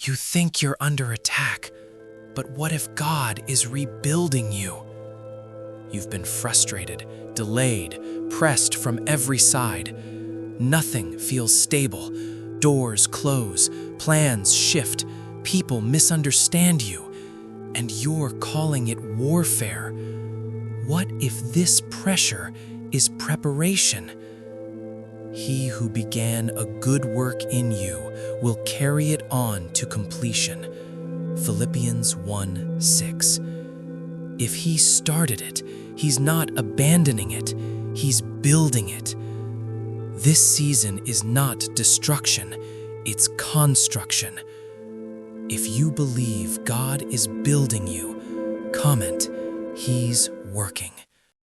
You think you're under attack, but what if God is rebuilding you? You've been frustrated, delayed, pressed from every side. Nothing feels stable. Doors close, plans shift, people misunderstand you, and you're calling it warfare. What if this pressure is preparation? He who began a good work in you will carry it on to completion. Philippians 1:6. If he started it, he's not abandoning it, he's building it. This season is not destruction, it's construction. If you believe God is building you, comment, "He's working."